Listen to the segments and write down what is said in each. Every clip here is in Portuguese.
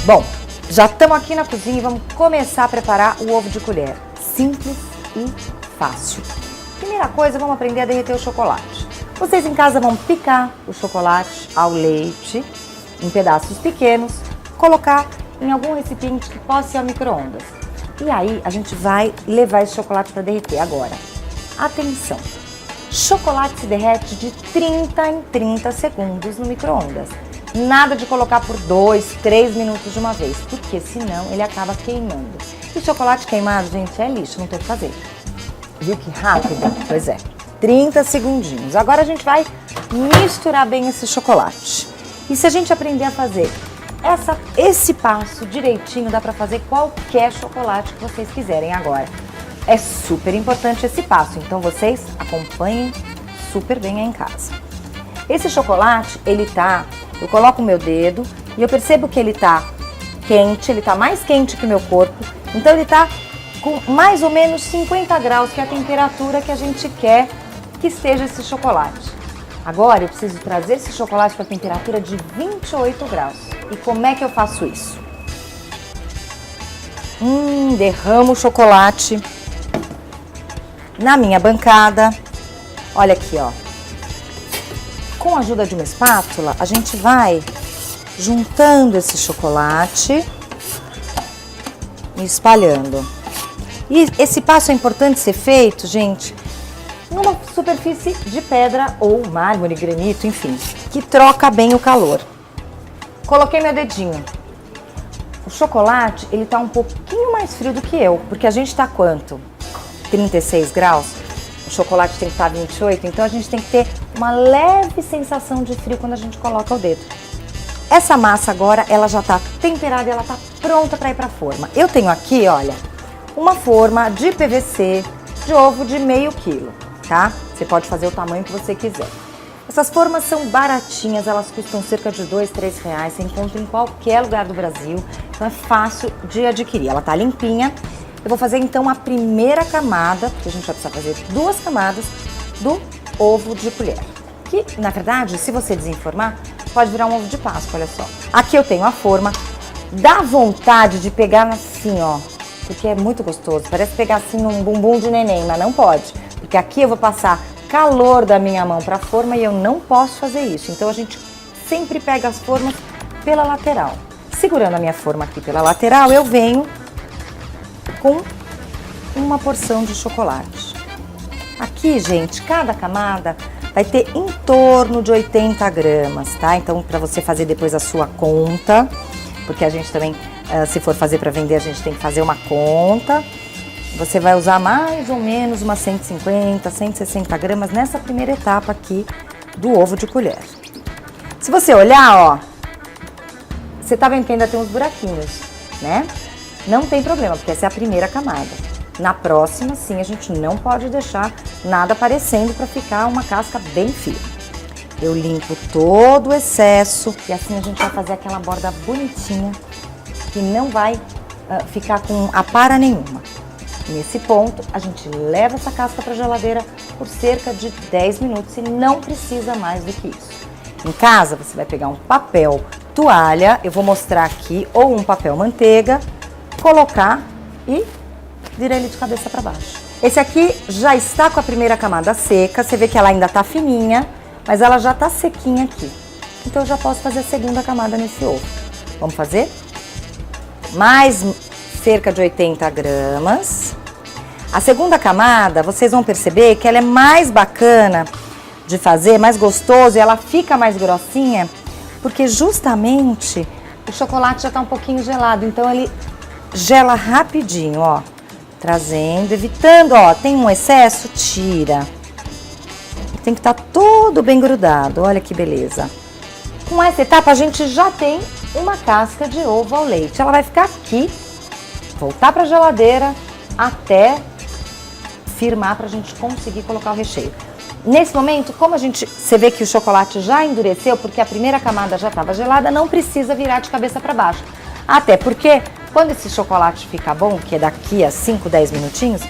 Bom, já estamos aqui na cozinha e vamos começar a preparar o ovo de colher. Simples e fácil. Primeira coisa, vamos aprender a derreter o chocolate. Vocês em casa vão picar o chocolate ao leite em pedaços pequenos, colocar em algum recipiente que possa ir ao micro-ondas. E aí a gente vai levar esse chocolate para derreter. Agora, atenção! Chocolate se derrete de 30 em 30 segundos no micro-ondas. Nada de colocar por 2, 3 minutos de uma vez, porque senão ele acaba queimando. E chocolate queimado, gente, é lixo, não tem o que fazer. Viu que rápido? Pois é, 30 segundinhos. Agora a gente vai misturar bem esse chocolate. E se a gente aprender a fazer esse passo direitinho, dá para fazer qualquer chocolate que vocês quiserem agora. É super importante esse passo, então vocês acompanhem super bem aí em casa. Esse chocolate, eu coloco o meu dedo e eu percebo que ele tá quente, ele tá mais quente que o meu corpo, então ele tá com mais ou menos 50 graus, que é a temperatura que a gente quer que esteja esse chocolate. Agora eu preciso trazer esse chocolate para a temperatura de 28 graus. E como é que eu faço isso? Derramo o chocolate na minha bancada. Olha aqui, ó. Com a ajuda de uma espátula, a gente vai juntando esse chocolate e espalhando. E esse passo é importante ser feito, gente, numa superfície de pedra ou mármore, granito, enfim, que troca bem o calor. Coloquei meu dedinho. O chocolate, ele tá um pouquinho mais frio do que eu, porque a gente tá quanto? 36 graus? O chocolate tem que estar 28, então a gente tem que ter uma leve sensação de frio quando a gente coloca o dedo. Essa massa agora, ela já tá temperada e ela tá pronta para ir para a forma. Eu tenho aqui, olha, uma forma de PVC de ovo de meio quilo, tá? Você pode fazer o tamanho que você quiser. Essas formas são baratinhas, elas custam cerca de R$2, R$3, você encontra em qualquer lugar do Brasil, então é fácil de adquirir. Ela tá limpinha. Eu vou fazer então a primeira camada, porque a gente vai precisar fazer 2 camadas do ovo de colher. Que, na verdade, se você desenformar, pode virar um ovo de Páscoa, olha só. Aqui eu tenho a forma, dá vontade de pegar assim, ó, porque é muito gostoso. Parece pegar assim num bumbum de neném, mas não pode, porque aqui eu vou passar calor da minha mão para a forma e eu não posso fazer isso. Então a gente sempre pega as formas pela lateral. Segurando a minha forma aqui pela lateral, eu venho com uma porção de chocolate. Aqui, gente, cada camada vai ter em torno de 80 gramas, tá? Então, para você fazer depois a sua conta, porque a gente também, se for fazer para vender, a gente tem que fazer uma conta. Você vai usar mais ou menos umas 150, 160 gramas nessa primeira etapa aqui do ovo de colher. Se você olhar, ó, você tá vendo que ainda tem uns buraquinhos, né? Não tem problema, porque essa é a primeira camada. Na próxima, sim, a gente não pode deixar nada aparecendo para ficar uma casca bem firme. Eu limpo todo o excesso e assim a gente vai fazer aquela borda bonitinha que não vai ficar com apara nenhuma. Nesse ponto, a gente leva essa casca para a geladeira por cerca de 10 minutos e não precisa mais do que isso. Em casa, você vai pegar um papel toalha, eu vou mostrar aqui, ou um papel manteiga, colocar e virar ele de cabeça para baixo. Esse aqui já está com a primeira camada seca, você vê que ela ainda está fininha, mas ela já está sequinha aqui. Então eu já posso fazer a segunda camada nesse ovo. Vamos fazer? Mais cerca de 80 gramas. A segunda camada, vocês vão perceber que ela é mais bacana de fazer, mais gostoso, e ela fica mais grossinha, porque justamente o chocolate já está um pouquinho gelado, então ele gela rapidinho, ó. Trazendo, evitando, ó, tem um excesso, tira. Tem que estar todo bem grudado, olha que beleza. Com essa etapa a gente já tem uma casca de ovo ao leite. Ela vai ficar aqui, voltar para a geladeira até firmar para a gente conseguir colocar o recheio. Nesse momento, como você vê que o chocolate já endureceu, porque a primeira camada já estava gelada, não precisa virar de cabeça para baixo. Até porque quando esse chocolate fica bom, que é daqui a 5, 10 minutinhos,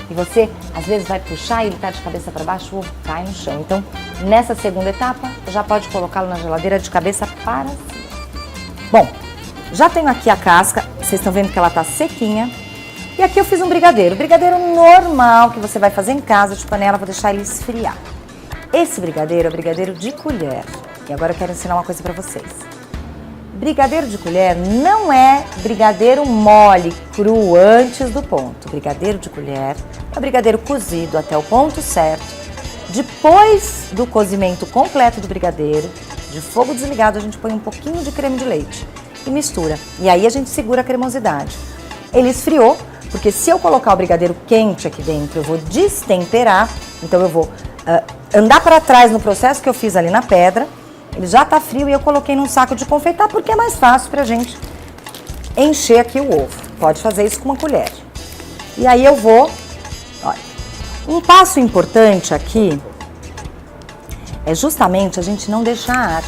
e você às vezes vai puxar e ele tá de cabeça para baixo, o ovo cai no chão. Então, nessa segunda etapa, já pode colocá-lo na geladeira de cabeça para cima. Bom, Já tenho aqui a casca, vocês estão vendo que ela tá sequinha. E aqui eu fiz um brigadeiro. Brigadeiro normal que você vai fazer em casa de panela, vou deixar ele esfriar. Esse brigadeiro é o brigadeiro de colher. E agora eu quero ensinar uma coisa pra vocês. Brigadeiro de colher não é brigadeiro mole, cru, antes do ponto. Brigadeiro de colher é o brigadeiro cozido até o ponto certo. Depois do cozimento completo do brigadeiro, de fogo desligado, a gente põe um pouquinho de creme de leite e mistura. E aí a gente segura a cremosidade. Ele esfriou, porque se eu colocar o brigadeiro quente aqui dentro, eu vou destemperar. Então eu vou andar para trás no processo que eu fiz ali na pedra. Ele já tá frio e eu coloquei num saco de confeitar porque é mais fácil pra gente encher aqui o ovo. Pode fazer isso com uma colher. E aí eu vou, olha, um passo importante aqui é justamente a gente não deixar ar.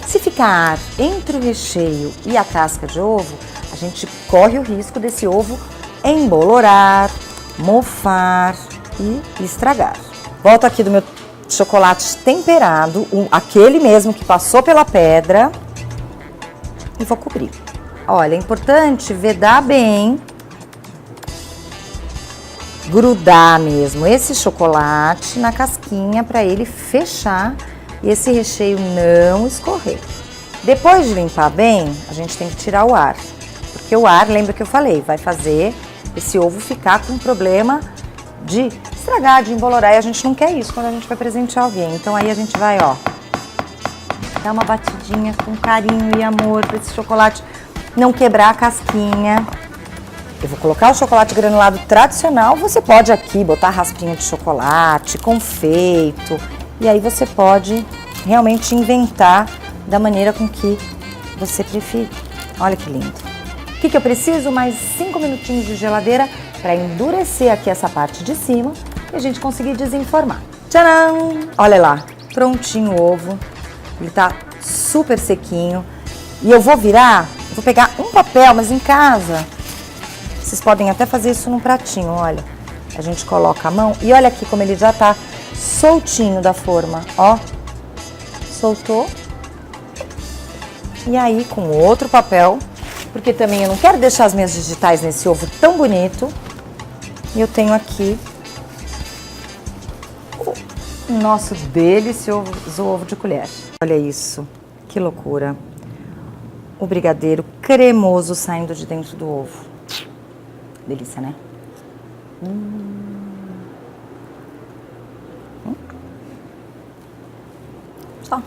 Se ficar ar entre o recheio e a casca de ovo, a gente corre o risco desse ovo embolorar, mofar e estragar. Volto aqui do meu chocolate temperado, aquele mesmo que passou pela pedra, e vou cobrir. Olha, é importante vedar bem, grudar mesmo esse chocolate na casquinha para ele fechar e esse recheio não escorrer. Depois de limpar bem, a gente tem que tirar o ar, porque o ar, lembra que eu falei, vai fazer esse ovo ficar com problema de estragar, de embolorar, e a gente não quer isso quando a gente vai presentear alguém. Então aí a gente vai, ó, dar uma batidinha com carinho e amor para esse chocolate não quebrar a casquinha. Eu vou colocar o chocolate granulado tradicional, você pode aqui botar raspinha de chocolate, confeito, e aí você pode realmente inventar da maneira com que você preferir. Olha que lindo. O que eu preciso? Mais 5 minutinhos de geladeira para endurecer aqui essa parte de cima e a gente conseguir desenformar. Tcharam! Olha lá, prontinho o ovo. Ele tá super sequinho. E eu vou virar, vou pegar um papel, mas em casa vocês podem até fazer isso num pratinho, olha. A gente coloca a mão e olha aqui como ele já tá soltinho da forma, ó. Soltou. E aí com outro papel, porque também eu não quero deixar as minhas digitais nesse ovo tão bonito. E eu tenho aqui o nosso delicioso ovo de colher. Olha isso, que loucura. O brigadeiro cremoso saindo de dentro do ovo. Delícia, né? Só.